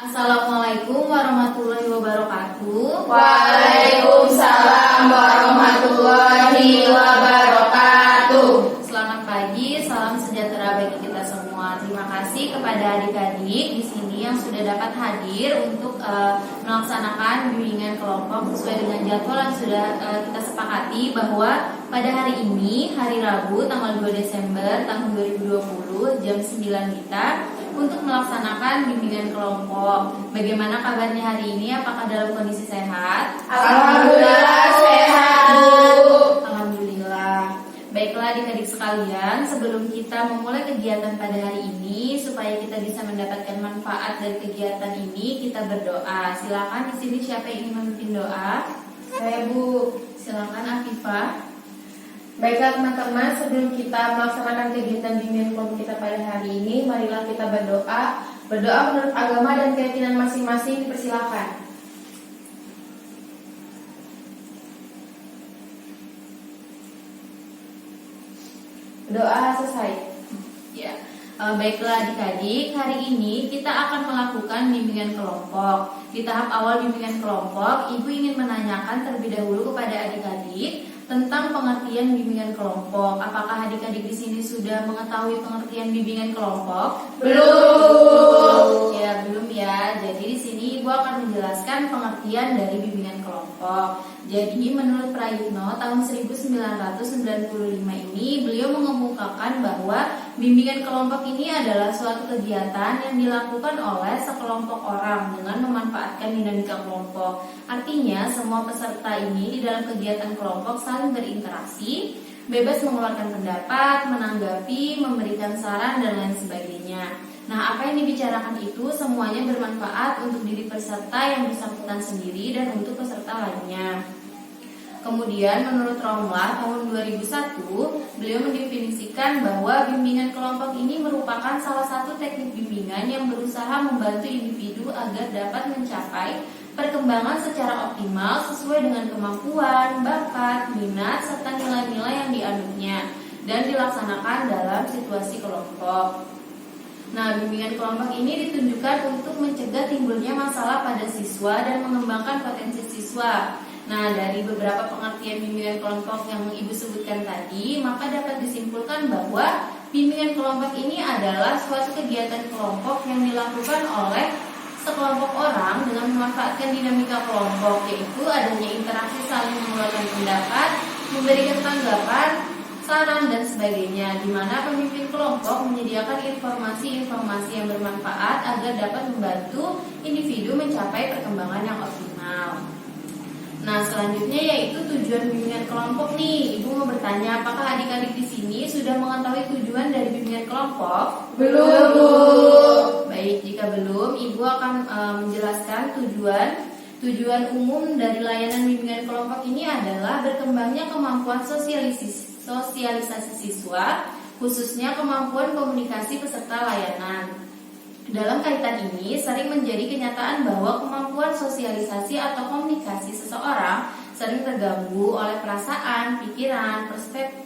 Assalamualaikum warahmatullahi wabarakatuh. Waalaikumsalam warahmatullahi wabarakatuh. Selamat pagi, salam sejahtera bagi kita semua. Terima kasih kepada adik-adik di sini yang sudah dapat hadir untuk melaksanakan bimbingan kelompok sesuai dengan jadwal yang sudah kita sepakati bahwa pada hari ini, hari Rabu, tanggal 2 Desember tahun 2020, jam 9 WITA untuk melaksanakan bimbingan kelompok. Bagaimana kabarnya hari ini? Apakah dalam kondisi sehat? Alhamdulillah sehat, Bu. Alhamdulillah. Baiklah adik-adik sekalian, sebelum kita memulai kegiatan pada hari ini, supaya kita bisa mendapatkan manfaat dari kegiatan ini, kita berdoa. Silakan di sini siapa yang ingin memimpin doa? Saya, Bu. Silakan Afifah. Baiklah teman-teman, sebelum kita melaksanakan kegiatan bimbingan kelompok kita pada hari ini, marilah kita berdoa. Berdoa menurut agama dan keyakinan masing-masing, dipersilakan. Doa selesai. Ya, baiklah adik-adik, hari ini kita akan melakukan bimbingan kelompok. Di tahap awal bimbingan kelompok, Ibu ingin menanyakan terlebih dahulu kepada adik-adik tentang pengertian bimbingan kelompok. Apakah adik-adik di sini sudah mengetahui pengertian bimbingan kelompok? Belum. Ya, belum ya. Jadi di sini Ibu akan menjelaskan pengertian dari bimbingan kelompok. Jadi menurut Prayitno tahun 1995 ini beliau mengemukakan bahwa bimbingan kelompok ini adalah suatu kegiatan yang dilakukan oleh sekelompok orang dengan memanfaatkan dinamika kelompok. Artinya semua peserta ini di dalam kegiatan kelompok saling berinteraksi, bebas mengeluarkan pendapat, menanggapi, memberikan saran dan lain sebagainya. Nah, apa yang dibicarakan itu semuanya bermanfaat untuk diri peserta yang bersangkutan sendiri dan untuk peserta lainnya. Kemudian menurut Romlah tahun 2001, beliau mendefinisikan bahwa bimbingan kelompok ini merupakan salah satu teknik bimbingan yang berusaha membantu individu agar dapat mencapai perkembangan secara optimal sesuai dengan kemampuan, bakat, minat, serta nilai-nilai yang dianutnya dan dilaksanakan dalam situasi kelompok. Nah, bimbingan kelompok ini ditunjukkan untuk mencegah timbulnya masalah pada siswa dan mengembangkan potensi siswa. Nah, dari beberapa pengertian bimbingan kelompok yang Ibu sebutkan tadi, maka dapat disimpulkan bahwa bimbingan kelompok ini adalah suatu kegiatan kelompok yang dilakukan oleh sekelompok orang dengan memanfaatkan dinamika kelompok, yaitu adanya interaksi saling mengeluarkan pendapat, memberikan tanggapan, saran dan sebagainya, di mana pemimpin kelompok menyediakan informasi-informasi yang bermanfaat agar dapat membantu individu mencapai perkembangan yang optimal. Nah, selanjutnya yaitu tujuan bimbingan kelompok nih. Ibu mau bertanya, apakah adik-adik di sini sudah mengetahui tujuan dari bimbingan kelompok? Belum, Bu. Baik, jika belum, Ibu akan menjelaskan tujuan umum dari layanan bimbingan kelompok ini adalah berkembangnya kemampuan sosialisasi siswa, khususnya kemampuan komunikasi peserta layanan. Dalam kaitan ini, sering menjadi kenyataan bahwa kemampuan sosialisasi atau komunikasi seseorang sering terganggu oleh perasaan, pikiran,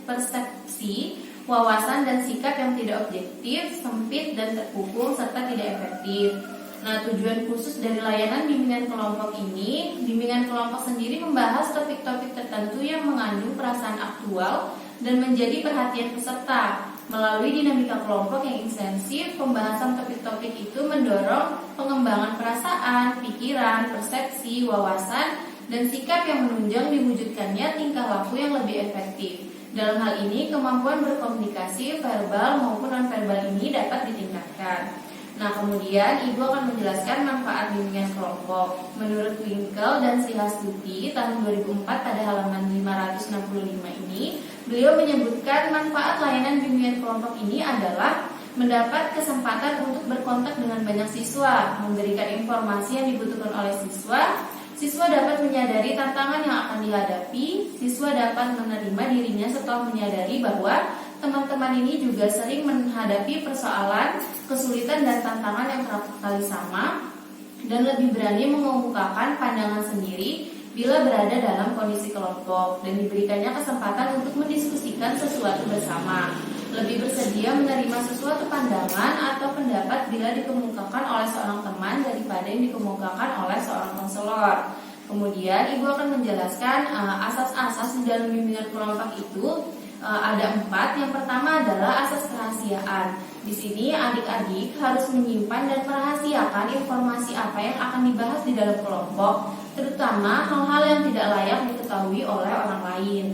persepsi, wawasan, dan sikap yang tidak objektif, sempit, dan terkukung, serta tidak efektif. Nah, tujuan khusus dari layanan bimbingan kelompok ini, bimbingan kelompok sendiri membahas topik-topik tertentu yang mengandung perasaan aktual dan menjadi perhatian peserta. Melalui dinamika kelompok yang intensif, pembahasan topik-topik itu mendorong pengembangan perasaan, pikiran, persepsi, wawasan, dan sikap yang menunjang diwujudkannya tingkah laku yang lebih efektif. Dalam hal ini, kemampuan berkomunikasi verbal maupun non-verbal ini dapat ditingkatkan. Nah, kemudian Ibu akan menjelaskan manfaat bimbingan kelompok. Menurut Winkel dan Sihastuti tahun 2004 pada halaman 565 ini, beliau menyebutkan manfaat layanan bimbingan kelompok ini adalah mendapat kesempatan untuk berkontak dengan banyak siswa, memberikan informasi yang dibutuhkan oleh siswa, siswa dapat menyadari tantangan yang akan dihadapi, siswa dapat menerima dirinya setelah menyadari bahwa teman-teman ini juga sering menghadapi persoalan, kesulitan dan tantangan yang kerap kali sama, dan lebih berani mengemukakan pandangan sendiri bila berada dalam kondisi kelompok dan diberikannya kesempatan untuk mendiskusikan sesuatu bersama, lebih bersedia menerima sesuatu pandangan atau pendapat bila dikemukakan oleh seorang teman daripada yang dikemukakan oleh seorang konselor. Kemudian Ibu akan menjelaskan asas-asas di dalam bimbingan kelompok itu ada 4. Yang pertama adalah asas kerahasiaan. Di sini adik-adik harus menyimpan dan merahasiakan informasi apa yang akan dibahas di dalam kelompok, terutama hal-hal yang tidak layak diketahui oleh orang lain.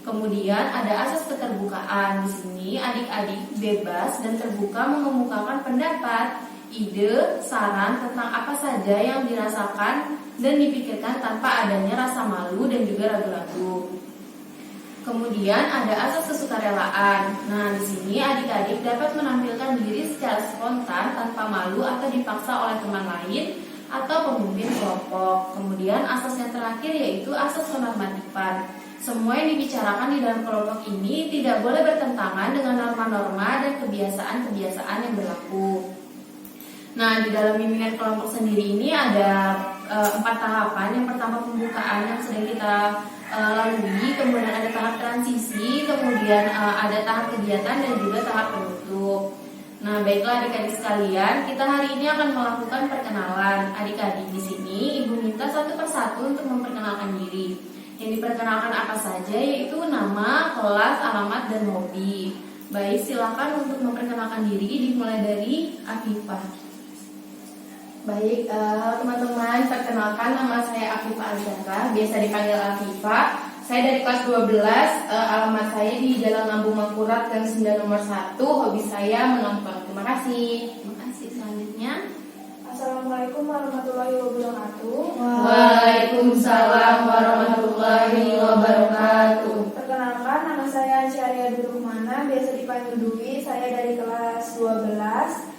Kemudian ada asas keterbukaan. Di sini adik-adik bebas dan terbuka mengemukakan pendapat, ide, saran tentang apa saja yang dirasakan dan dipikirkan tanpa adanya rasa malu dan juga ragu-ragu. Kemudian ada asas kesukarelaan. Nah, di sini adik-adik dapat menampilkan diri secara spontan tanpa malu atau dipaksa oleh teman lain atau pemimpin kelompok. Kemudian asas yang terakhir yaitu asas penormatifan. Semua yang dibicarakan di dalam kelompok ini tidak boleh bertentangan dengan norma-norma dan kebiasaan-kebiasaan yang berlaku. Nah, di dalam bimbingan kelompok sendiri ini ada 4 tahapan. Yang pertama pembukaan yang sedang kita lalui, kemudian ada tahap transisi, kemudian ada tahap kegiatan dan juga tahap penutup. Nah, baiklah adik-adik sekalian, kita hari ini akan melakukan perkenalan. Adik-adik di sini Ibu minta satu persatu untuk memperkenalkan diri. Yang diperkenalkan apa saja yaitu nama, kelas, alamat, dan hobi. Baik, silakan untuk memperkenalkan diri dimulai dari Afifah. Baik, halo teman-teman, perkenalkan nama saya Afifah Azhara, biasa dipanggil Afifah. Saya dari kelas 12, alamat saya di Jalan Lambung Mangkurat Gang 9 nomor 1, hobi saya menonton. Terima kasih. Terima kasih. Selanjutnya, Assalamualaikum warahmatullahi wabarakatuh. Waalaikumsalam warahmatullahi wabarakatuh. Perkenalkan, nama saya Syariah Durrahmana, biasa dipanggil Dwi. Saya dari kelas 12.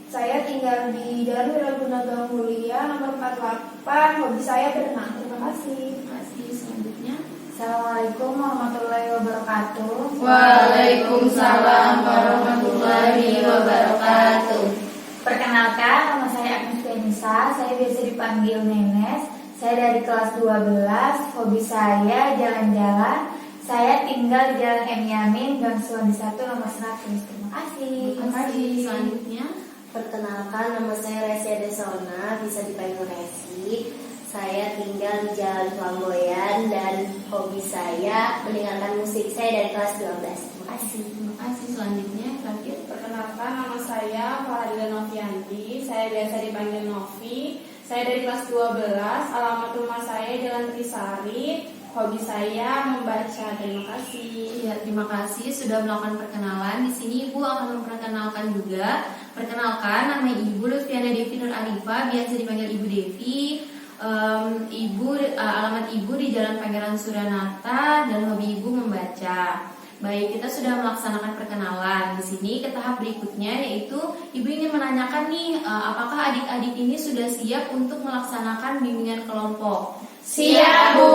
Saya tinggal di Jalan Wiraguna Gang Mulia nomor 48. Hobi saya berenang. Terima kasih. terima kasih. Selanjutnya, Assalamualaikum warahmatullahi wabarakatuh. Waalaikumsalam warahmatullahi wabarakatuh. Perkenalkan, nama saya Agnes Denisa, saya biasa dipanggil Nenes. Saya dari kelas 12, hobi saya jalan-jalan. Saya tinggal di Jalan M. Yamin, Gang Suwandi 1, nomor 100. Terima kasih. terima kasih. Selanjutnya, Perkenalkan, nama saya Resia Desona, bisa dipanggil Resi. Saya tinggal di Jalan Flamboyan dan hobi saya mendengarkan musik. Saya dari kelas 12. Terima kasih. terima kasih. Selanjutnya, terakhir. Perkenalkan, nama saya Faradila Novianti. Saya biasa dipanggil Novi. Saya dari kelas 12. Alamat rumah saya Jalan Trisari. Hobi saya membaca. Terima kasih. Ya, terima kasih sudah melakukan perkenalan. Di sini Ibu akan memperkenalkan juga. Perkenalkan, nama Ibu Lutfiana Devi Nur Arifah, biasa dipanggil Ibu Devi. Alamat Ibu di Jalan Pangeran Suranata dan hobi Ibu membaca. Baik, kita sudah melaksanakan perkenalan. Di sini ke tahap berikutnya yaitu Ibu ingin menanyakan nih, apakah adik-adik ini sudah siap untuk melaksanakan bimbingan kelompok? Siap, Bu.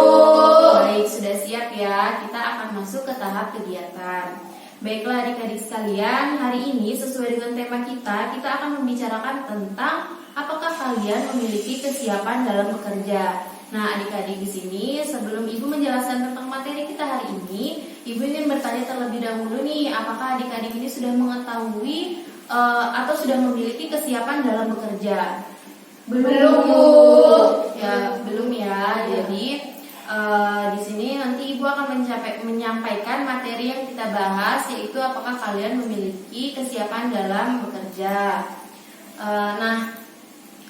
Baik, sudah siap ya. Kita akan masuk ke tahap kegiatan. Baiklah adik-adik sekalian, hari ini sesuai dengan tema kita akan membicarakan tentang apakah kalian memiliki kesiapan dalam bekerja. Nah, adik-adik di sini sebelum Ibu menjelaskan tentang materi kita hari ini, Ibu ingin bertanya terlebih dahulu nih, apakah adik-adik ini sudah mengetahui atau sudah memiliki kesiapan dalam bekerja? Belum, Bu. Ya, belum ya. Jadi di sini nanti Ibu akan menyampaikan materi yang kita bahas, yaitu apakah kalian memiliki kesiapan dalam bekerja. Nah,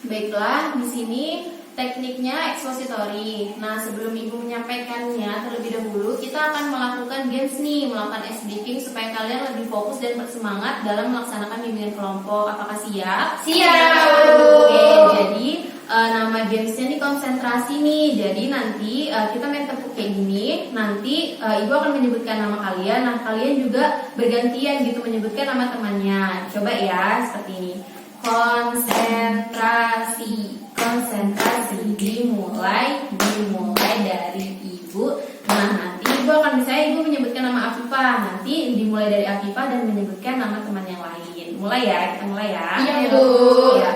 baiklah, di sini tekniknya expository. Nah, sebelum Ibu menyampaikannya terlebih dahulu, kita akan melakukan games nih, melakukan ice breaking supaya kalian lebih fokus dan bersemangat dalam melaksanakan bimbingan kelompok. Apakah siap? Siap. Oke, jadi nama gamesnya nih konsentrasi nih. Jadi nanti kita main tepuk kayak gini. Nanti Ibu akan menyebutkan nama kalian. Nah, kalian juga bergantian gitu menyebutkan nama temannya. Coba ya, seperti ini. Konsentrasi. Konsentrasi dimulai dari Ibu. Nah, nanti Ibu akan misalnya Ibu menyebutkan nama Afifah, nanti dimulai dari Afifah dan menyebutkan nama teman yang lain. Mulai ya, kita mulai ya. Iya, Bu. Ya.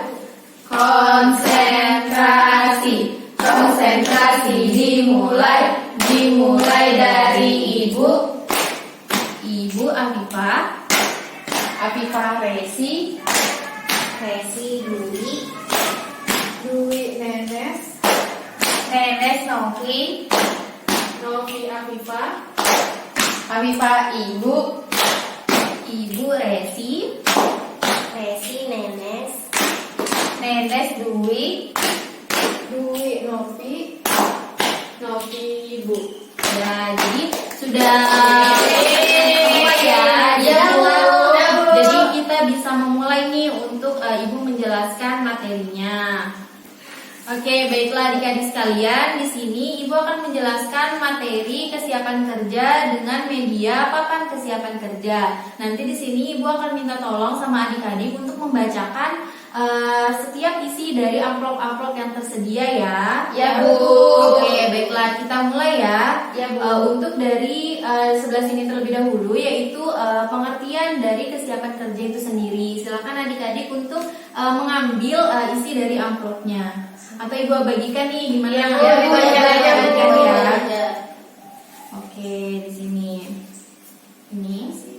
Konsentrasi. Konsentrasi dimulai dari Ibu Afifah. Afifah Resi, Dwi, Dwi Nenes, Nenes Novi, Novi Afifah, Afifah Ibu, Ibu Resi, Nenes, Nenes Dwi, Dwi Novi, Novi Ibu. ya jadi sudah semua ya. Jadi kita bisa memulai nih untuk Ibu menjelaskan materinya. Oke, baiklah adik-adik sekalian, di sini Ibu akan menjelaskan materi kesiapan kerja dengan media papan kesiapan kerja. Nanti di sini Ibu akan minta tolong sama adik-adik untuk membacakan setiap isi dari amplop-amplop yang tersedia ya. Ya, Bu. Oke, baiklah kita mulai ya. Ya, Bu. Untuk dari sebelah sini terlebih dahulu yaitu pengertian dari kesiapan kerja itu sendiri. Silakan adik-adik untuk mengambil isi dari amplopnya. Atau Ibu bagikan nih gimana? Ya, Bu, dibagikan aja, Bu. Bagikan ya. Ya. Oke, di sini. Ini isi.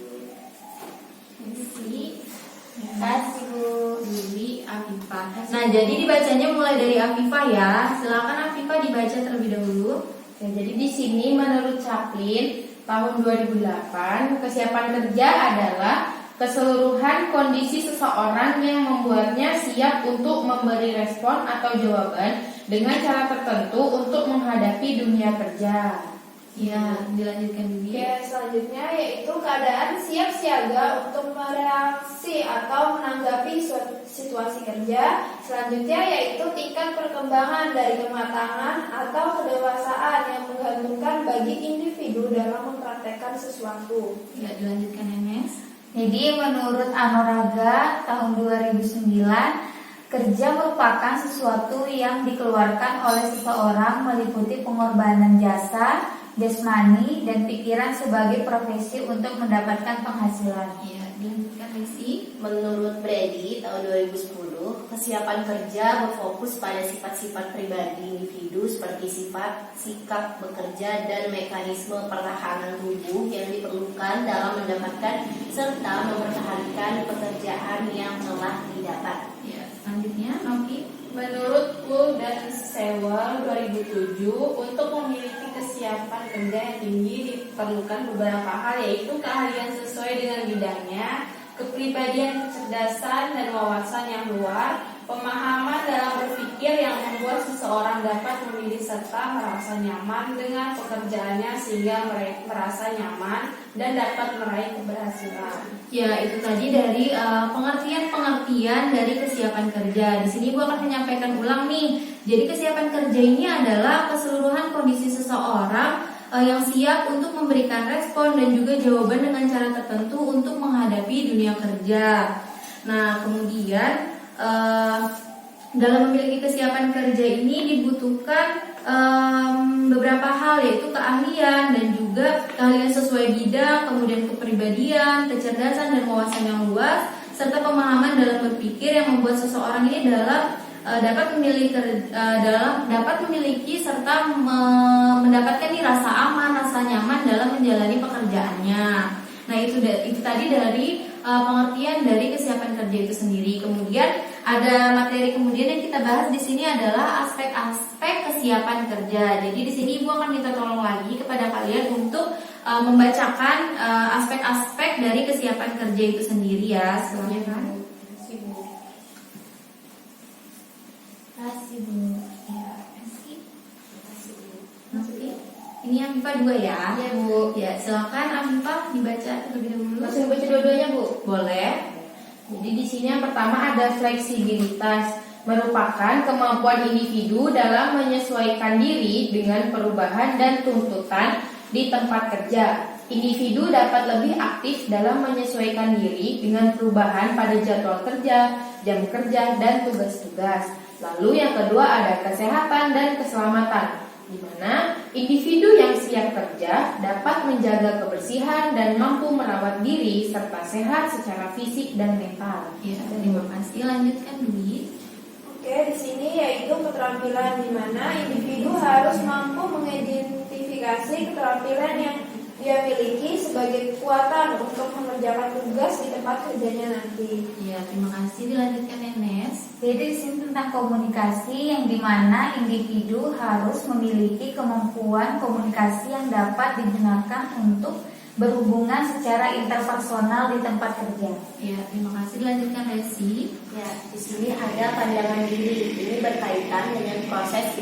kasih Bu. Dwi Afifah. Nah, jadi dibacanya mulai dari Afifah ya. Silakan Afifah dibaca terlebih dahulu. Ya, jadi di sini menurut Chaplin tahun 2008 kesiapan kerja adalah keseluruhan kondisi seseorang yang membuatnya siap untuk memberi respon atau jawaban dengan cara tertentu untuk menghadapi dunia kerja. Ya, dilanjutkan dulu. Oke, selanjutnya yaitu keadaan siap siaga untuk mereaksi atau menanggapi situasi kerja. Selanjutnya yaitu tingkat perkembangan dari kematangan atau kedewasaan yang menggantungkan bagi individu dalam mempraktekkan sesuatu. Ya, dilanjutkan Enes. Jadi menurut Anoraga tahun 2009, kerja merupakan sesuatu yang dikeluarkan oleh seseorang meliputi pengorbanan jasa, jasmani, dan pikiran sebagai profesi untuk mendapatkan penghasilan. Ya, dilanjutkan Lisi. Menurut Brady tahun 2010, kesiapan kerja berfokus pada sifat-sifat pribadi individu seperti sifat, sikap bekerja, dan mekanisme pertahanan tubuh yang diperlukan dalam mendapatkan serta mempertahankan pekerjaan yang telah didapat. Ya, selanjutnya Novi. Menurut Pool dan Sewell 2007, untuk memiliki kesiapan kerja yang tinggi diperlukan beberapa hal, yaitu keahlian sesuai dengan bidangnya, kepribadian, kecerdasan, dan wawasan yang luar, pemahaman dalam berpikir yang membuat seseorang dapat memilih serta merasa nyaman dengan pekerjaannya sehingga merasa nyaman dan dapat meraih keberhasilan. Ya, itu tadi dari pengertian dari kesiapan kerja. Di sini Ibu akan menyampaikan ulang nih. Jadi kesiapan kerja ini adalah keseluruhan kondisi seseorang yang siap untuk memberikan respon dan juga jawaban dengan cara tertentu untuk menghadapi dunia kerja. Nah, kemudian dalam memiliki kesiapan kerja ini dibutuhkan beberapa hal, yaitu keahlian dan juga keahlian sesuai bidang, kemudian kepribadian, kecerdasan dan wawasan yang luas, serta pemahaman dalam berpikir yang membuat seseorang ini dapat memiliki serta mendapatkan rasa aman, rasa nyaman dalam menjalani pekerjaannya. Nah, itu tadi dari pengertian dari kesiapan kerja itu sendiri. Kemudian ada materi kemudian yang kita bahas di sini adalah aspek-aspek kesiapan kerja. Jadi di sini Ibu akan minta tolong lagi kepada kalian untuk membacakan aspek-aspek dari kesiapan kerja itu sendiri ya. Silakan. Kasih Bu. Ya, Novi. Ini Afifah 2 ya. Ya, Bu. Ya, silakan Afifah dibaca terlebih dahulu. Langsung baca dua-duanya, Bu. Boleh. Jadi di sini yang pertama ada fleksibilitas, merupakan kemampuan individu dalam menyesuaikan diri dengan perubahan dan tuntutan di tempat kerja. Individu dapat lebih aktif dalam menyesuaikan diri dengan perubahan pada jadwal kerja, jam kerja, dan tugas-tugas. Lalu yang kedua ada kesehatan dan keselamatan, di mana individu yang siap kerja dapat menjaga kebersihan dan mampu merawat diri serta sehat secara fisik dan mental. Ya, terima kasih. Lanjutkan Dwi. Oke, di sini yaitu keterampilan di mana individu harus mampu mengidentifikasi keterampilan yang dia miliki sebagai kekuatan untuk mengerjakan tugas di tempat kerjanya nanti. Ya, terima kasih. Dilanjutkan Nenes. Jadi di sini tentang komunikasi yang dimana individu harus memiliki kemampuan komunikasi yang dapat digunakan untuk berhubungan secara interpersonal di tempat kerja. Ya, terima kasih. Dilanjutkan Resi. Ya, di sini ada pandangan diri. Ini berkaitan dengan proses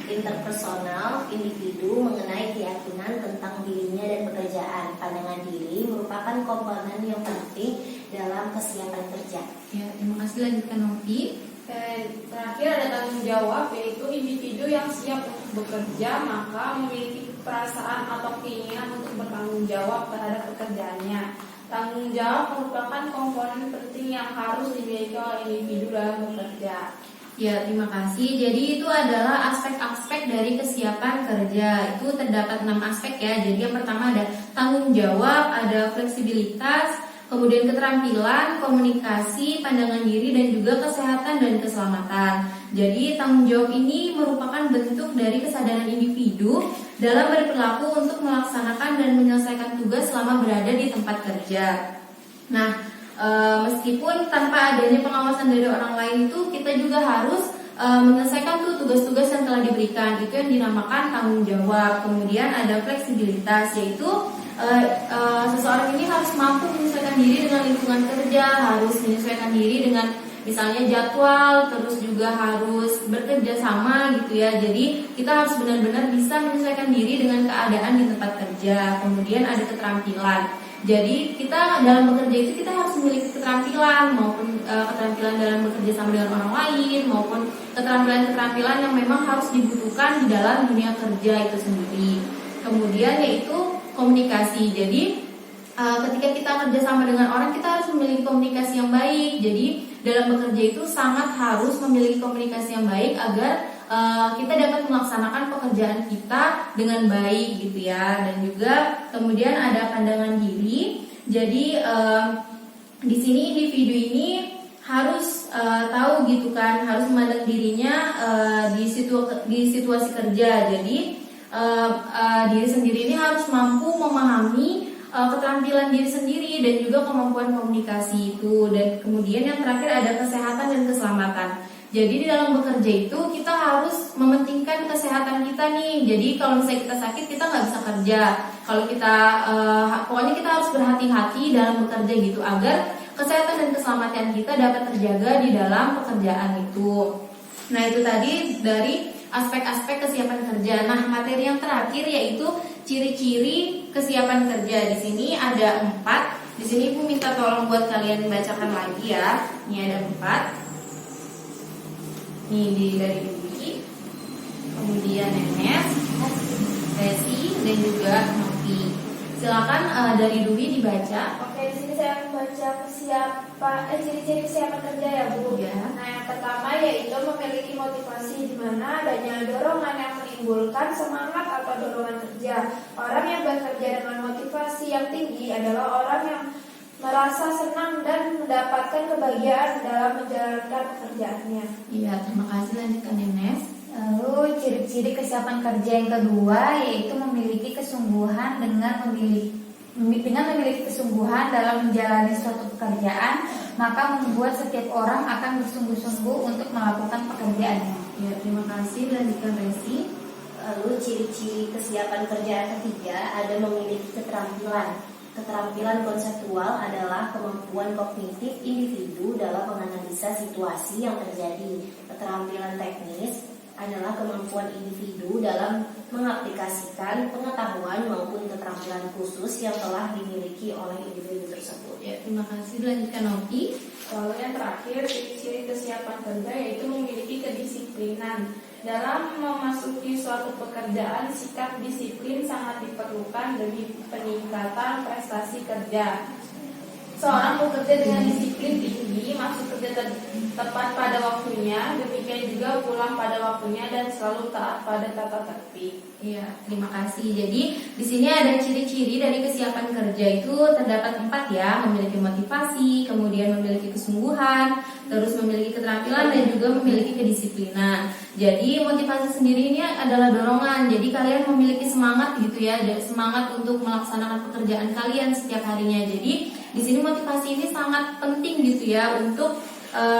interpersonal individu mengenai keyakinan tentang dirinya dan pekerjaan. Pandangan diri merupakan komponen yang penting dalam kesiapan kerja. Ya, terima kasih. Lanjutkan Novi. Dan terakhir ada tanggung jawab, yaitu individu yang siap untuk bekerja maka memiliki perasaan atau keinginan untuk bertanggung jawab terhadap pekerjaannya. Tanggung jawab merupakan komponen penting yang harus dimiliki oleh individu dalam bekerja. Ya, terima kasih. Jadi itu adalah aspek-aspek dari kesiapan kerja. Itu terdapat 6 aspek ya. Jadi yang pertama ada tanggung jawab, ada fleksibilitas, kemudian keterampilan, komunikasi, pandangan diri, dan juga kesehatan dan keselamatan. Jadi tanggung jawab ini merupakan bentuk dari kesadaran individu dalam berperilaku untuk melaksanakan dan menyelesaikan tugas selama berada di tempat kerja. Nah, meskipun tanpa adanya pengawasan dari orang lain itu, kita juga harus menyelesaikan tugas-tugas yang telah diberikan. Itu yang dinamakan tanggung jawab. Kemudian ada fleksibilitas, yaitu seseorang ini harus mampu menyesuaikan diri dengan lingkungan kerja, harus menyesuaikan diri dengan misalnya jadwal, terus juga harus bekerja sama gitu ya. Jadi kita harus benar-benar bisa menyesuaikan diri dengan keadaan di tempat kerja. Kemudian ada keterampilan. Jadi kita dalam bekerja itu kita harus memiliki keterampilan, maupun keterampilan dalam bekerja sama dengan orang lain, maupun keterampilan-keterampilan yang memang harus dibutuhkan di dalam dunia kerja itu sendiri. Kemudian yaitu komunikasi. Jadi ketika kita kerja sama dengan orang, kita harus memiliki komunikasi yang baik. Jadi dalam bekerja itu sangat harus memiliki komunikasi yang baik agar kita dapat melaksanakan pekerjaan kita dengan baik gitu ya. Dan juga kemudian ada pandangan diri. Jadi di sini individu ini harus tahu gitu kan, harus memandang dirinya di situasi kerja. Jadi diri sendiri ini harus mampu memahami keterampilan diri sendiri dan juga kemampuan komunikasi itu. Dan kemudian yang terakhir ada kesehatan dan keselamatan. Jadi di dalam bekerja itu kita harus mementingkan kesehatan kita nih. Jadi kalau misalnya kita sakit, kita nggak bisa kerja. Kalau kita pokoknya kita harus berhati-hati dalam bekerja gitu, agar kesehatan dan keselamatan kita dapat terjaga di dalam pekerjaan itu. Nah, itu tadi dari aspek-aspek kesiapan kerja. Nah, materi yang terakhir yaitu ciri-ciri kesiapan kerja. Di sini ada 4. Di sini Ibu minta tolong buat kalian bacakan lagi ya. Ini ada 4. Ini dari Dwi, kemudian Nenes, Resi, dan juga Novi. Silakan dari Dwi dibaca. Oke, di sini saya membaca ciri-ciri kesiapan kerja ya Bu. Ya. Nah, yang pertama yaitu memiliki motivasi, di mana adanya dorongan yang menimbulkan semangat atau dorongan kerja. Orang yang bekerja dengan motivasi yang tinggi adalah orang yang merasa senang dan mendapatkan kebahagiaan dalam menjalankan pekerjaannya. Iya, terima kasih. Lanjutkan Nenes. Lalu ciri-ciri kesiapan kerja yang kedua yaitu memiliki kesungguhan dengan memiliki kesungguhan dalam menjalani suatu pekerjaan, maka membuat setiap orang akan bersungguh-sungguh untuk melakukan pekerjaannya. Ya, terima kasih. Lanjutkan Resi. Lalu ciri-ciri kesiapan kerja yang ketiga ada memiliki keterampilan. Keterampilan konseptual adalah kemampuan kognitif individu dalam menganalisa situasi yang terjadi. Keterampilan teknis adalah kemampuan individu dalam mengaplikasikan pengetahuan maupun keterampilan khusus yang telah dimiliki oleh individu tersebut. Ya, terima kasih. Dilanjutkan Novi. Lalu yang terakhir, ciri-ciri kesiapan kerja yaitu memiliki kedisiplinan. Dalam memasuki suatu pekerjaan, sikap disiplin sangat diperlukan demi peningkatan prestasi kerja. Seorang bekerja dengan disiplin tinggi, masuk kerja tepat pada waktunya, demikian juga pulang pada waktunya dan selalu taat pada tata tertib. Iya, terima kasih. Jadi di sini ada ciri-ciri dari kesiapan kerja itu terdapat 4 ya, memiliki motivasi, kemudian memiliki kesungguhan, terus memiliki keterampilan dan juga memiliki kedisiplinan. Jadi motivasi sendiri ini adalah dorongan. Jadi kalian memiliki semangat gitu ya, semangat untuk melaksanakan pekerjaan kalian setiap harinya. Jadi di sini motivasi ini sangat penting gitu ya untuk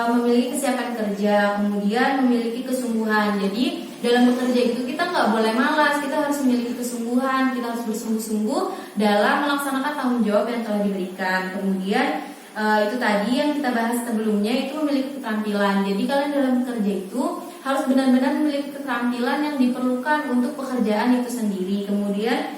memiliki kesiapan kerja, kemudian memiliki kesungguhan. Jadi dalam bekerja itu kita nggak boleh malas, kita harus memiliki kesungguhan, kita harus bersungguh-sungguh dalam melaksanakan tanggung jawab yang telah diberikan. Kemudian itu tadi yang kita bahas sebelumnya, itu memiliki keterampilan. Jadi kalian dalam bekerja itu harus benar-benar memiliki keterampilan yang diperlukan untuk pekerjaan itu sendiri. Kemudian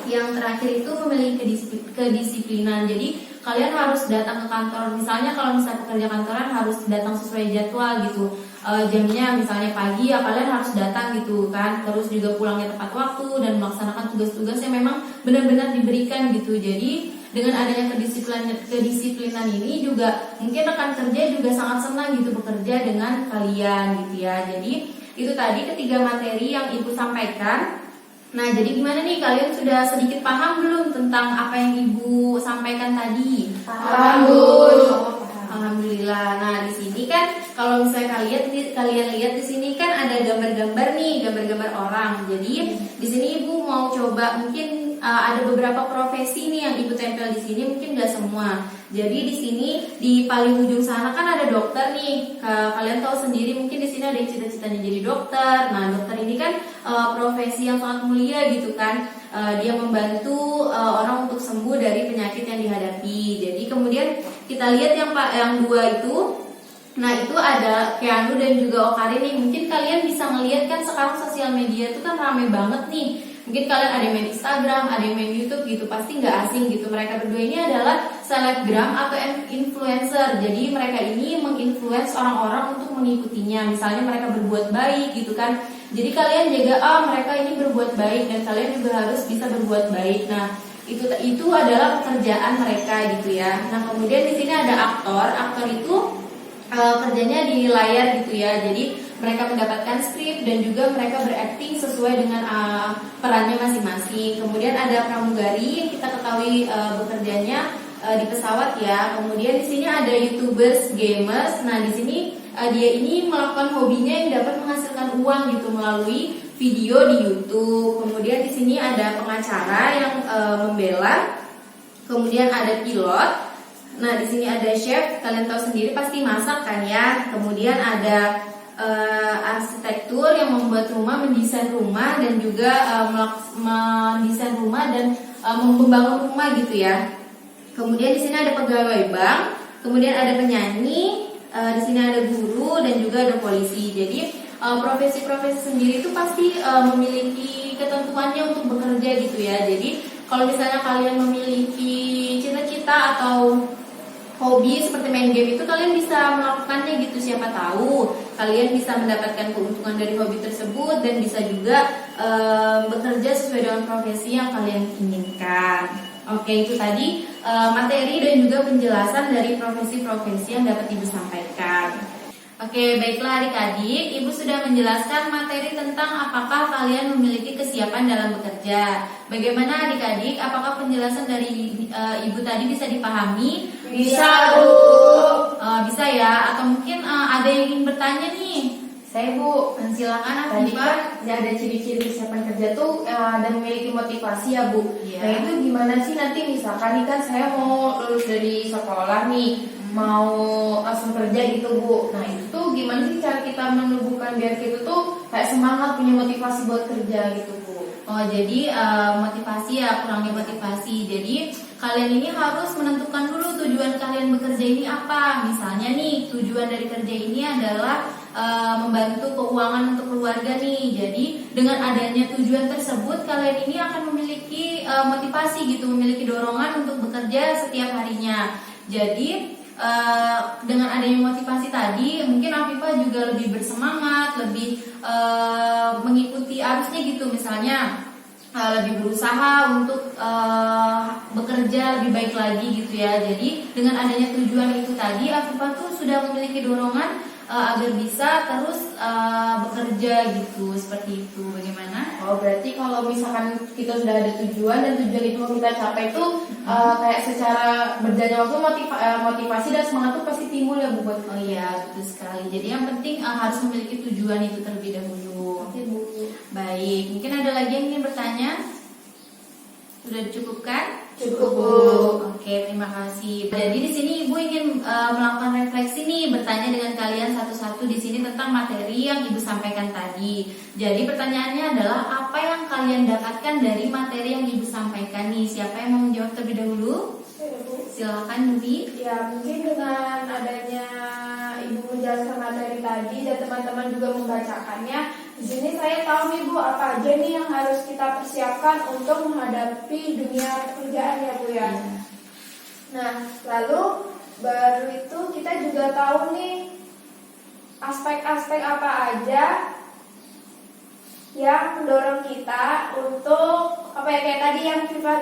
yang terakhir itu memiliki kedisiplinan. Jadi kalian harus datang ke kantor. Misalnya kalau misalnya pekerja kantoran harus datang sesuai jadwal gitu. Jamnya misalnya pagi ya kalian harus datang gitu kan. Terus juga pulangnya tepat waktu dan melaksanakan tugas-tugas yang memang benar-benar diberikan gitu. Jadi dengan adanya kedisiplinan ini juga mungkin rekan kerja juga sangat senang gitu bekerja dengan kalian gitu ya. Jadi itu tadi ketiga materi yang Ibu sampaikan. Nah, jadi gimana nih, kalian sudah sedikit paham belum tentang apa yang Ibu sampaikan tadi? Paham, Bu. Alhamdulillah. Nah, di sini kan kalau misalnya kalian lihat di sini kan ada gambar-gambar nih, gambar-gambar orang. Jadi di sini Ibu mau coba mungkin ada beberapa profesi nih yang Ibu tempel di sini, mungkin nggak semua. Jadi di sini di paling ujung sana kan ada dokter nih. Kalian tahu sendiri mungkin di sini ada yang cita-citanya jadi dokter. Nah, dokter ini kan profesi yang sangat mulia gitu kan. Dia membantu orang untuk sembuh dari penyakit yang dihadapi. Jadi kemudian kita lihat yang dua itu. Nah, itu ada Keanu dan juga Okari nih. Mungkin kalian bisa melihat kan sekarang sosial media itu kan rame banget nih. Mungkin kalian ada yang main Instagram, ada yang main YouTube gitu, pasti nggak asing gitu. Mereka berdua ini adalah selebgram atau influencer. Jadi mereka ini menginfluence orang-orang untuk mengikutinya. Misalnya mereka berbuat baik gitu kan. Jadi kalian jaga mereka ini berbuat baik dan kalian juga harus bisa berbuat baik. Nah, itu adalah pekerjaan mereka gitu ya. Nah, kemudian di sini ada aktor. Aktor itu kerjanya di layar gitu ya. Jadi mereka mendapatkan skrip dan juga mereka berakting sesuai dengan perannya masing-masing. Kemudian ada pramugari yang kita ketahui bekerjanya di pesawat ya. Kemudian di sini ada YouTubers, gamers. Nah, di sini dia ini melakukan hobinya yang dapat menghasilkan uang gitu melalui video di YouTube. Kemudian di sini ada pengacara yang membela. Kemudian ada pilot. Nah, di sini ada chef. Kalian tahu sendiri pasti masak kan ya. Kemudian ada arsitektur yang membuat rumah, mendesain rumah dan juga mendesain rumah dan membangun rumah gitu ya. Kemudian di sini ada pegawai bank, kemudian ada penyanyi, di sini ada guru dan juga ada polisi. Jadi profesi-profesi sendiri itu pasti memiliki ketentuannya untuk bekerja gitu ya. Jadi kalau misalnya kalian memiliki cita-cita atau hobi seperti main game itu, kalian bisa melakukannya gitu. Siapa tahu kalian bisa mendapatkan keuntungan dari hobi tersebut dan bisa juga bekerja sesuai dengan profesi yang kalian inginkan. Oke, itu tadi materi dan juga penjelasan dari profesi-profesi yang dapat Ibu sampaikan. Oke, baiklah adik-adik, Ibu sudah menjelaskan materi tentang apakah kalian memiliki kesiapan dalam bekerja. Bagaimana adik-adik, apakah penjelasan dari Ibu tadi bisa dipahami? Bisa, Bu. Bisa ya, atau mungkin ada yang ingin bertanya nih? Saya, Bu. Silakan Tadi Afifah. kan ada ciri-ciri kesiapan kerja tuh dan memiliki motivasi ya, Bu. Iya. Nah, itu gimana sih nanti misalkan nih kan saya mau lulus dari sekolah nih, mau langsung kerja gitu, Bu. Nah, itu tuh gimana sih cara kita menumbuhkan biar kita tuh kayak semangat, punya motivasi buat kerja gitu, Bu. Oh, jadi motivasi ya, kurangnya motivasi. Jadi kalian ini harus menentukan dulu tujuan kalian bekerja ini apa. Misalnya nih, tujuan dari kerja ini adalah membantu keuangan untuk keluarga nih. Jadi dengan adanya tujuan tersebut, kalian ini akan memiliki motivasi gitu, memiliki dorongan untuk bekerja setiap harinya. Jadi dengan adanya motivasi tadi, mungkin Afifah juga lebih bersemangat, lebih mengikuti arusnya gitu. Misalnya lebih berusaha untuk bekerja lebih baik lagi gitu ya. Jadi dengan adanya tujuan itu tadi, Afifah tuh sudah memiliki dorongan agar bisa terus bekerja gitu, seperti itu. Bagaimana? Oh, berarti kalau misalkan kita sudah ada tujuan dan tujuan itu mau kita capai itu kayak secara berjalannya waktu motivasi dan semangat itu pasti timbul ya Bu buat Oh iya, betul sekali. Jadi yang penting harus memiliki tujuan itu terlebih dahulu. Oke, Bu. Baik, mungkin ada lagi yang ingin bertanya? Sudah dicukupkan? Cukup, Bu. Oke, terima kasih. Jadi di sini Ibu ingin melakukan refleksi nih, bertanya dengan kalian satu-satu di sini tentang materi yang Ibu sampaikan tadi. Jadi pertanyaannya adalah apa yang kalian dapatkan dari materi yang Ibu sampaikan nih? Siapa yang mau menjawab terlebih dahulu? Saya, Bu. Silakan, Nubi. Ya, mungkin dengan adanya Ibu menjelaskan materi tadi dan teman-teman juga membacakannya, di sini saya tahu nih Bu, apa aja nih yang harus kita persiapkan untuk menghadapi dunia pekerjaan ya Bu ya. Nah, lalu baru itu kita juga tahu nih aspek-aspek apa aja yang mendorong kita untuk apa ya, kayak tadi yang kita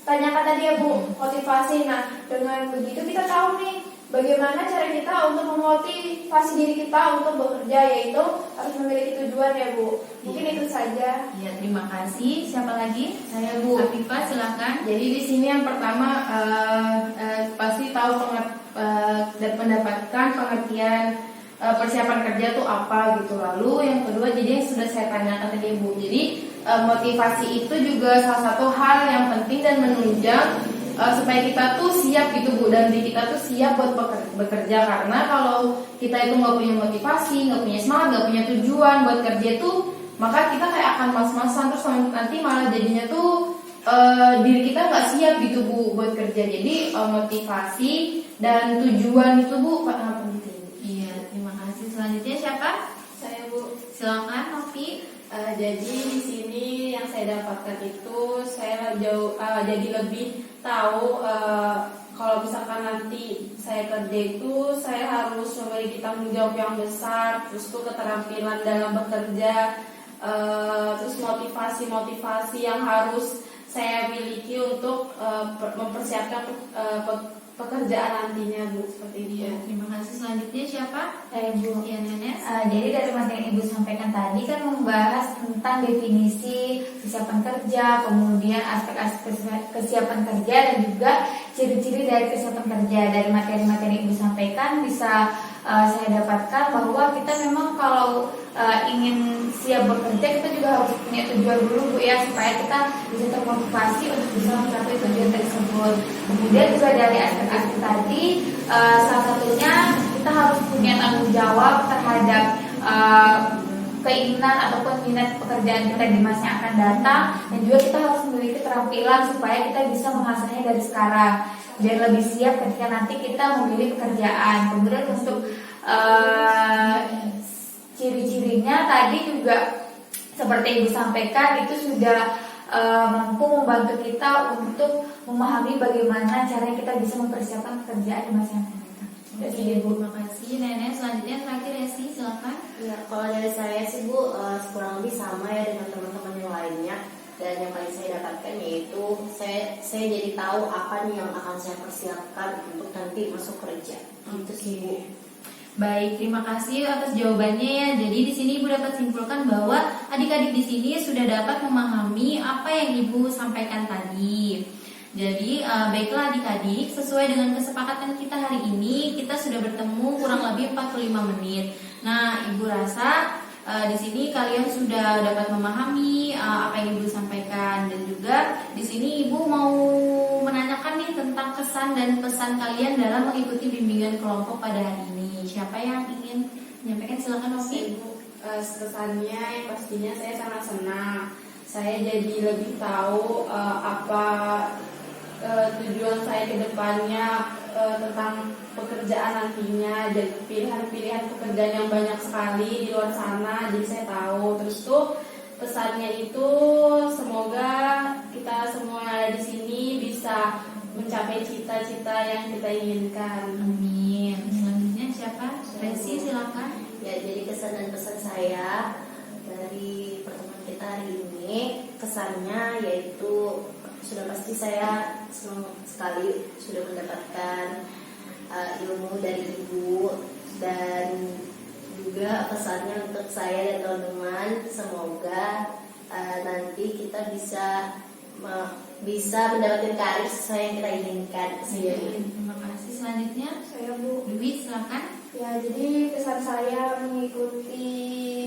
tanyakan tadi ya Bu, motivasi. Nah, dengan begitu kita tahu nih bagaimana cara kita untuk memotivasi diri kita untuk bekerja, yaitu harus memiliki tujuan ya Bu. Mungkin itu saja. Ya, terima kasih. Siapa lagi? Saya, Bu. Afifah, silakan. Jadi di sini yang pertama pasti tahu dan mendapatkan pengertian persiapan kerja itu apa gitu. Lalu yang kedua, jadi yang sudah saya tanyakan tadi Bu. Jadi motivasi itu juga salah satu hal yang penting dan menunjang supaya kita tuh siap gitu Bu, dan diri kita tuh siap buat bekerja. Karena kalau kita itu nggak punya motivasi, nggak punya semangat, nggak punya tujuan buat kerja tuh, maka kita kayak akan mas-masan, terus nanti malah jadinya tuh diri kita nggak siap gitu Bu buat kerja. Jadi motivasi dan tujuan itu Bu penting. Iya, terima kasih. Selanjutnya siapa? Saya, Bu. Silakan, Novi. Jadi di sini yang saya dapatkan itu saya jadi lebih tahu kalau misalkan nanti saya kerja itu saya harus memiliki tanggung jawab yang besar, terus tuh keterampilan dalam bekerja, terus motivasi yang harus saya miliki untuk mempersiapkan pekerjaan nantinya Bu, seperti itu. Iya, terima kasih. Selanjutnya siapa? Saya Bu. Iya, Nenes. Jadi dari materi yang Ibu sampaikan tadi kan membahas tentang definisi kesiapan kerja, kemudian aspek-aspek kesiapan kerja dan juga ciri-ciri dari kesiapan kerja. Dari materi-materi yang Ibu sampaikan bisa saya dapatkan bahwa kita memang kalau ingin siap bekerja, kita juga harus punya tujuan dulu Bu ya, supaya kita bisa termotivasi untuk bisa mencapai tujuan tersebut. Kemudian juga dari aspek-aspek tadi, salah satunya kita harus punya tanggung jawab terhadap keinginan ataupun minat pekerjaan kita di masa yang akan datang, dan juga kita harus memiliki keterampilan supaya kita bisa mengasahnya dari sekarang biar lebih siap ketika nanti kita memilih pekerjaan. Kemudian untuk ciri-cirinya tadi juga seperti Ibu sampaikan, itu sudah mampu membantu kita untuk memahami bagaimana caranya kita bisa mempersiapkan pekerjaan di masa yang akan datang. Iya, Bu. Terima kasih, Nenes. Selanjutnya terakhir Resi, silakan. Ya, kalau dari saya sih Bu, kurang lebih sama ya dengan teman-teman yang lainnya. Dan yang paling saya dapatkan yaitu saya jadi tahu apa nih yang akan saya persiapkan untuk nanti masuk kerja. Itu sih Bu. Baik, terima kasih atas jawabannya ya. Jadi di sini Ibu dapat simpulkan bahwa adik-adik di sini sudah dapat memahami apa yang Ibu sampaikan tadi. Jadi baiklah adik-adik, sesuai dengan kesepakatan kita hari ini, kita sudah bertemu kurang lebih 45 menit. Nah, Ibu rasa di sini kalian sudah dapat memahami apa yang Ibu sampaikan, dan juga di sini Ibu mau menanyakan nih tentang kesan dan pesan kalian dalam mengikuti bimbingan kelompok pada hari ini. Siapa yang ingin menyampaikan? Silakan, Novi. Kesannya yang pastinya saya sangat senang. Saya jadi lebih tahu apa tujuan saya ke depannya tentang pekerjaan nantinya, dan pilihan-pilihan pekerjaan yang banyak sekali di luar sana. Jadi saya tahu. Terus tuh pesannya itu semoga kita semua yang ada di sini bisa mencapai cita-cita yang kita inginkan. Amin. Selanjutnya siapa? Resi, silakan. Ya, jadi kesan dan pesan saya dari pertemuan kita hari ini, kesannya yaitu sudah pasti saya senang sekali sudah mendapatkan ilmu dari Ibu, dan juga pesannya untuk saya dan teman-teman, semoga nanti kita bisa mendapatkan karir sesuai yang kita inginkan sendiri. Terima kasih. Selanjutnya Saya Bu. Dwi, silakan. Ya, jadi kesan saya mengikuti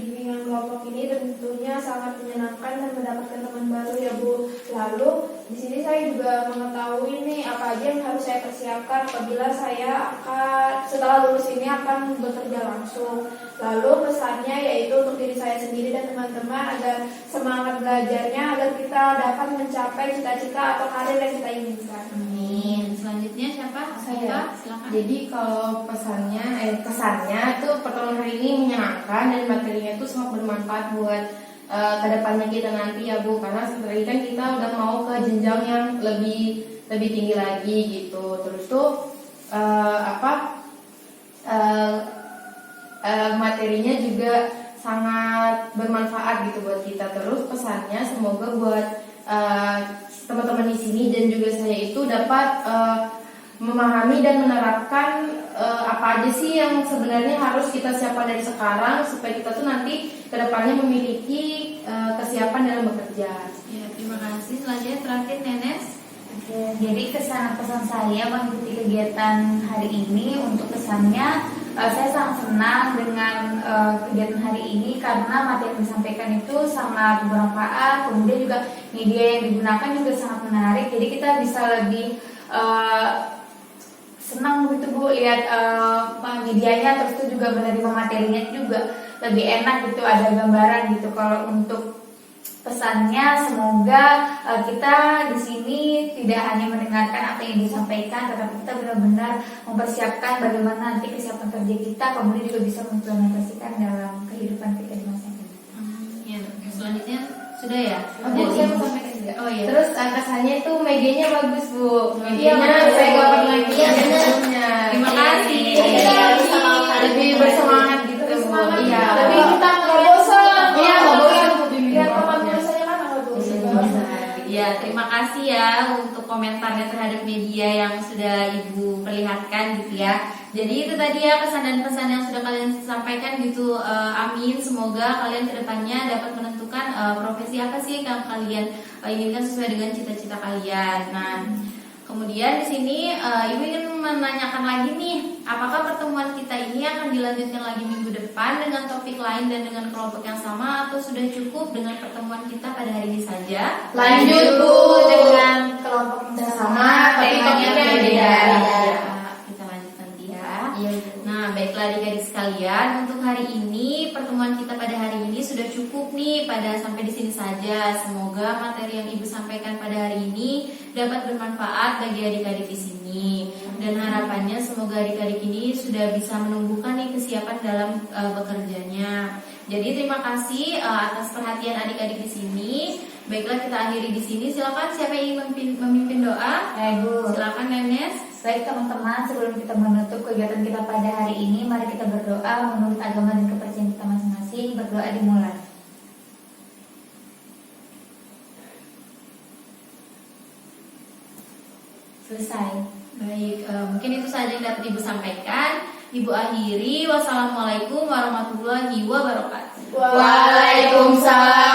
bimbingan kelompok ini tentunya sangat menyenangkan dan mendapatkan teman baru ya Bu. Lalu di sini saya juga mengetahui nih apa aja yang harus saya persiapkan apabila saya akan setelah lulus ini akan bekerja langsung. Lalu pesannya yaitu untuk diri saya sendiri dan teman-teman agar semangat belajarnya agar kita dapat mencapai cita-cita atau karir yang kita inginkan. Amin. Selanjutnya siapa? Saya. Silakan. Jadi kalau kesannya tuh pertemuan hari ini menyenangkan dan materinya tuh sangat bermanfaat buat kedepannya kita nanti ya Bu, karena setelah ini kan kita udah mau ke jenjang yang lebih tinggi lagi gitu. Terus tuh materinya juga sangat bermanfaat gitu buat kita. Terus pesannya semoga buat teman-teman di sini dan juga saya itu dapat memahami dan menerapkan apa aja sih yang sebenarnya harus kita siapkan dari sekarang supaya kita tuh nanti kedepannya memiliki kesiapan dalam bekerja. Ya, terima kasih. Selanjutnya terakhir Nenes. Oke, jadi kesan-pesan saya mengikuti kegiatan hari ini, untuk kesannya saya sangat senang dengan kegiatan hari ini karena materi yang disampaikan itu sangat bermanfaat, kemudian juga media yang digunakan juga sangat menarik, jadi kita bisa lebih senang gitu Bu lihat medianya, terus itu juga menerima materinya juga lebih enak gitu, ada gambaran gitu. Kalau untuk pesannya semoga kita di sini tidak hanya mendengarkan apa yang disampaikan, tetapi kita benar-benar mempersiapkan bagaimana nanti kesiapan kerja kita, kemudian juga bisa mengimplementasikan dalam kehidupan kita di masa depan. Ya, selanjutnya sudah ya. Bu, Jadi- saya mau sampaikan juga. Oh iya. Terus kesannya itu medianya bagus Bu. Iya, Medianya betul. saya gak pernah lihat Iya, benar. sebelumnya. Terima kasih. Iya, Lebih bersemangat gitu. Bersemangat. Iya. Tapi kita nggak bosan. Iya, nggak bosan Bu bimbing Biar teman kelompoknya. biasanya kan nggak bosan. Ya, terima kasih ya untuk komentarnya terhadap media yang sudah Ibu perlihatkan gitu ya. Jadi itu tadi ya pesan dan pesan yang sudah kalian sampaikan gitu. Amin. Semoga kalian kedepannya dapat menentukan profesi apa sih yang kalian inginkan sesuai dengan cita-cita kalian. Nah, kemudian di sini Ibu ingin menanyakan lagi nih, apakah pertemuan kita ini akan dilanjutkan lagi minggu depan dengan topik lain dan dengan kelompok yang sama, atau sudah cukup dengan pertemuan kita pada hari ini saja? Lanjut Bu Dengan kelompok yang sama tapi topiknya beda. Ya, kita lanjut nanti ya. Iya. Nah, baiklah adik-adik sekalian, untuk hari ini pertemuan kita pada hari ini sudah cukup nih pada sampai di sini saja. Semoga materi yang Ibu sampaikan pada hari ini dapat bermanfaat bagi adik-adik di sini. Dan harapannya semoga adik-adik ini sudah bisa menumbuhkan nih kesiapan dalam bekerjanya. Jadi terima kasih atas perhatian adik-adik di sini. Baiklah, kita akhiri di sini. Silakan siapa yang ingin memimpin doa? Bu. Silakan Nenes. Baik teman-teman, sebelum kita menutup kegiatan kita pada hari ini, mari kita berdoa menurut agama dan kepercayaan kita masing-masing. Berdoa dimulai. Selesai. Baik, mungkin itu saja yang dapat Ibu sampaikan. Ibu akhiri. Wassalamualaikum warahmatullahi wabarakatuh. Waalaikumsalam